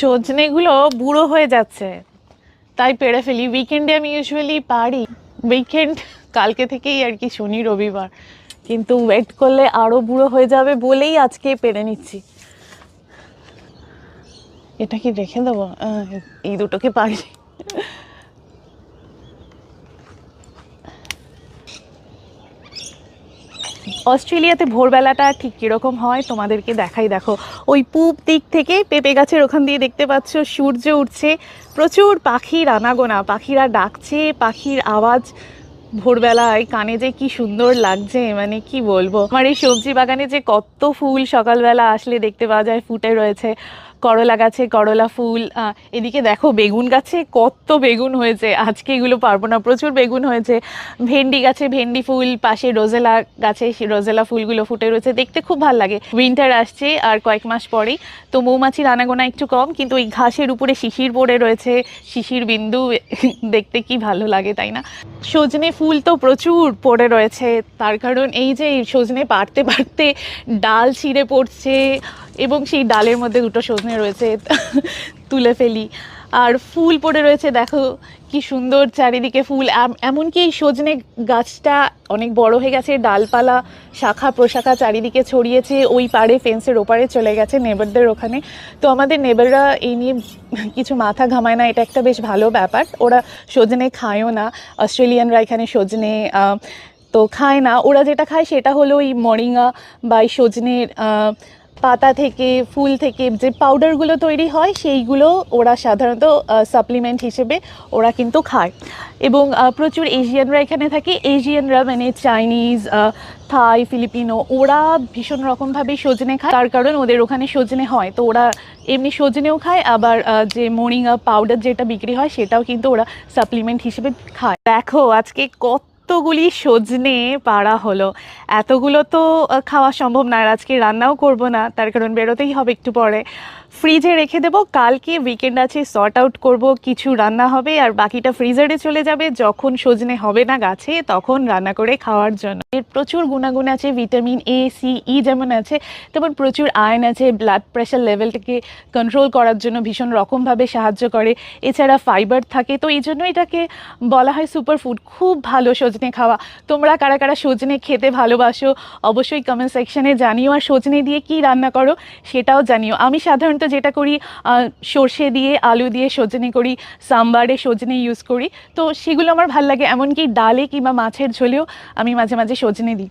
সজনেগুলো বুড়ো হয়ে যাচ্ছে, তাই পেড়ে ফেলি। উইকেন্ডে আমি ইউজুয়ালি পারি, উইকেন্ড কালকে থেকেই আর কি, শনি রবিবার, কিন্তু ওয়েট করলে আরো বুড়ো হয়ে যাবে বলেই আজকে পেরে নিচ্ছি। এটা কি রেখে দেবো? এই দুটোকে পারি। অস্ট্রেলিয়াতে ভোরবেলাটা ঠিক কীরকম হয় তোমাদেরকে দেখাই, দেখো। ওই পূব দিক থেকে পেঁপে গাছের ওখান দিয়ে দেখতে পাচ্ছ সূর্য উঠছে, প্রচুর পাখির আনাগোনা, পাখিরা ডাকছে, পাখির আওয়াজ ভোরবেলায় কানে যে কি সুন্দর লাগছে, মানে কি বলবো। আমার এই সবজি বাগানে যে কত ফুল সকালবেলা আসলে দেখতে পাওয়া যায় ফুটে রয়েছে। করলা গাছে করলা ফুল, এদিকে দেখো বেগুন গাছে কত বেগুন হয়েছে, আজকে এগুলো পারবো না, প্রচুর বেগুন হয়েছে। ভেন্ডি গাছে ভেন্ডি ফুল, পাশে রোজেলা গাছে রোজেলা ফুলগুলো ফুটে রয়েছে, দেখতে খুব ভালো লাগে। উইন্টার আসছে আর কয়েক মাস পরেই, তো মৌমাছির আনাগোনা একটু কম, কিন্তু ওই ঘাসের উপরে শিশির পড়ে রয়েছে, শিশির বিন্দু দেখতে কি ভালো লাগে, তাই না? সজনে ফুল তো প্রচুর পড়ে রয়েছে, তার কারণ এই যে সজনে পাড়তে পাড়তে ডাল ছিঁড়ে পড়ছে, এবং সেই ডালের মধ্যে দুটো সজনে রয়েছে, তুলে ফেলি। আর ফুল পড়ে রয়েছে, দেখো কি সুন্দর চারিদিকে ফুল। এমনকি এই সজনে গাছটা অনেক বড় হয়ে গেছে, ডালপালা শাখা প্রশাখা চারিদিকে ছড়িয়েছে, ওই পাড়ে ফেন্সের ওপারে চলে গেছে নেবারদের ওখানে। তো আমাদের নেবাররা এই নিয়ে কিছু মাথা ঘামায় না, এটা একটা বেশ ভালো ব্যাপার। ওরা সজনে খায়ও না, অস্ট্রেলিয়ানরা এখানে সজনে তো খায় না। ওরা যেটা খায় সেটা হলো এই মরিঙ্গা বা এই সজনের পাতা থেকে, ফুল থেকে যে পাউডারগুলো তৈরি হয়, সেইগুলো ওরা সাধারণত সাপ্লিমেন্ট হিসেবে ওরা কিন্তু খায়। এবং প্রচুর এশিয়ানরা এখানে থাকে, এশিয়ানরা মানে চাইনিজ, থাই, ফিলিপিনো, ওরা ভীষণ রকমভাবেই সজনে খায়, তার কারণ ওদের ওখানে সজনে হয়, তো ওরা এমনি সজনেও খায়, আবার যে মরিঙ্গা পাউডার যেটা বিক্রি হয় সেটাও কিন্তু ওরা সাপ্লিমেন্ট হিসেবে খায়। দেখো আজকে কতগুলি সজনে পাড়া হলো, এতগুলো তো খাওয়া সম্ভব না, আর আজকে রান্নাও করব না, তার কারণ বেরোতেই হবে একটু পরে। ফ্রিজে রেখে দেবো, কালকে উইকেন্ড আছে, সর্ট আউট করব, কিছু রান্না হবে আর বাকিটা ফ্রিজারে চলে যাবে, যখন সজনে হবে না গাছে তখন রান্না করে খাওয়ার জন্য। এর প্রচুর গুণাগুণ আছে, ভিটামিন এ, সি, ই যেমন আছে, তেমন প্রচুর আয়রন আছে, ব্লাড প্রেশার লেভেলটাকে কন্ট্রোল করার জন্য ভীষণ রকমভাবে সাহায্য করে। এছাড়া ফাইবার থাকে, তো এই জন্য এটাকে বলা হয় সুপারফুড। খুব ভালো সজনে খাওয়া। তোমরা কারা কারা সজনে খেতে ভালোবাসো অবশ্যই কমেন্ট সেকশনে জানিও, আর সজনে দিয়ে কি রান্না করো সেটাও জানিও। আমি সাধারণত যেটা করি, সর্ষে দিয়ে আলু দিয়ে সজনে করি, সাম্বারে সজনে ইউজ করি, তো সেগুলো আমার ভালো লাগে। এমনকি ডালে কিংবা মাছের ঝোলেও আমি মাঝে মাঝে সজনে দিই।